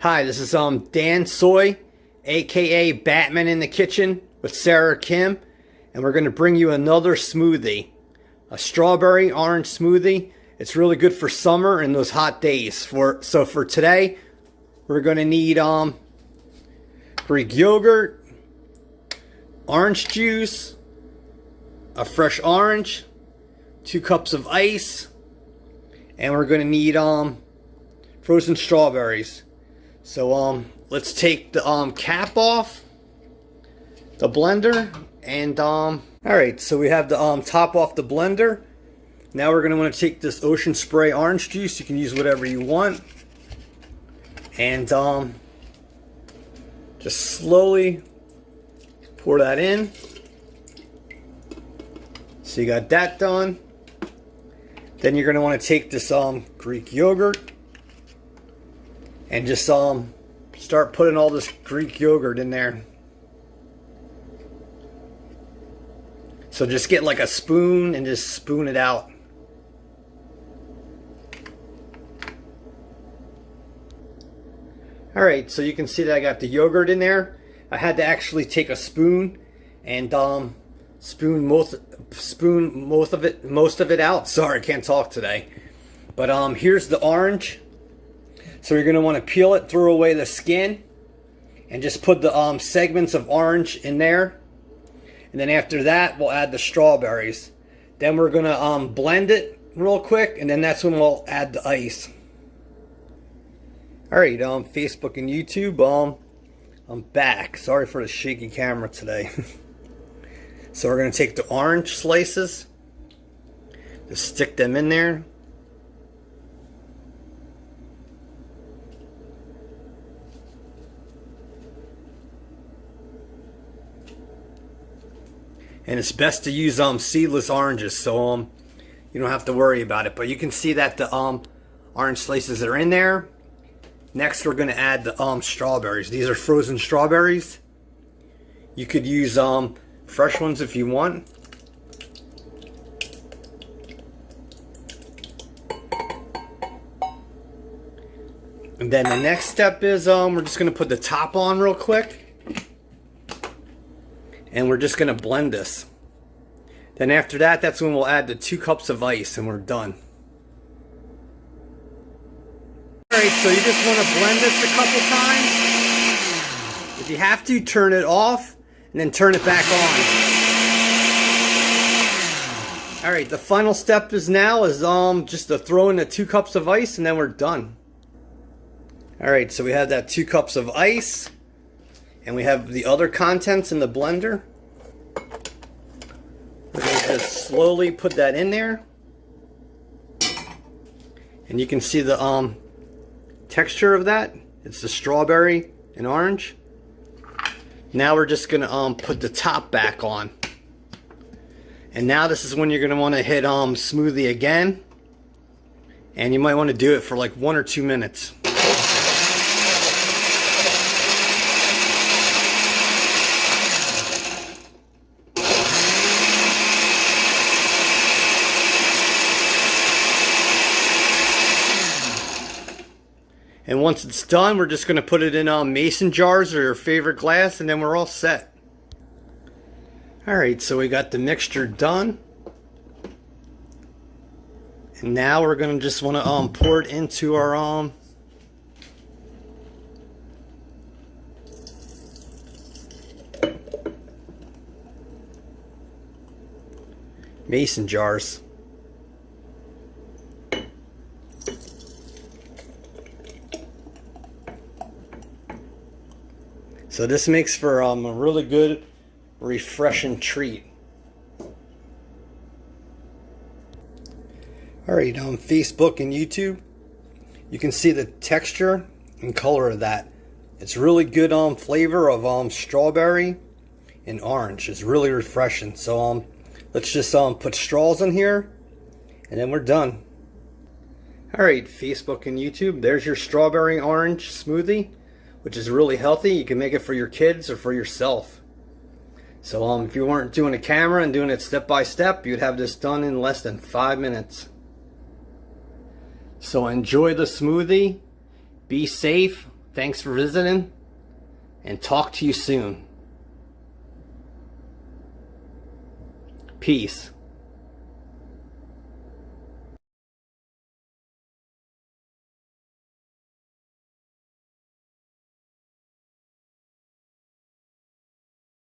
Hi, this is Dansoy, aka Batman in the Kitchen with Sarah Kim, and we're going to bring you another smoothie, a strawberry orange smoothie. It's really good for summer and those hot days. So for today, we're going to need Greek yogurt, orange juice, a fresh orange, 2 cups of ice, and we're going to need frozen strawberries. So let's take the cap off the blender, and alright, so we have the top off the blender. Now we're going to want to take this Ocean Spray orange juice. You can use whatever you want, and just slowly pour that in. So you got that done. Then you're going to want to take this Greek yogurt and just start putting all this Greek yogurt in there. So just get like a spoon and just spoon it out. Alright, so you can see that I got the yogurt in there. I had to actually take a spoon and spoon most of it out. Sorry, I can't talk today. But here's the orange. So you're going to want to peel it, throw away the skin, and just put the segments of orange in there. And then after that, we'll add the strawberries. Then we're going to blend it real quick, and then that's when we'll add the ice. Alright, Facebook and YouTube, I'm back. Sorry for the shaky camera today. So we're going to take the orange slices, just stick them in there. And it's best to use seedless oranges, so you don't have to worry about it. But you can see that the orange slices are in there. Next, we're going to add the strawberries. These are frozen strawberries. You could use fresh ones if you want. And then the next step is we're just going to put the top on real quick. And we're just going to blend this. Then after that, that's when we'll add the 2 cups of ice, and we're done. Alright, so you just want to blend this a couple times. If you have to, turn it off, and then turn it back on. Alright, the final step is just to throw in the 2 cups of ice, and then we're done. Alright, so we have that 2 cups of ice. And we have the other contents in the blender. We're going to just slowly put that in there. And you can see the texture of that. It's the strawberry and orange. Now we're just going to put the top back on. And now this is when you're going to want to hit smoothie again. And you might want to do it for like 1 or 2 minutes. And once it's done, we're just going to put it in mason jars or your favorite glass, and then we're all set. Alright, so we got the mixture done. And now we're going to just want to pour it into our mason jars. So this makes for a really good, refreshing treat. Alright, on Facebook and YouTube, you can see the texture and color of that. It's really good flavor of strawberry and orange. It's really refreshing. So let's just put straws in here, and then we're done. Alright, Facebook and YouTube, there's your strawberry orange smoothie, which is really healthy. You can make it for your kids or for yourself. So if you weren't doing a camera and doing it step by step, you'd have this done in less than 5 minutes. So enjoy the smoothie, be safe, Thanks for visiting, and talk to you soon. Peace.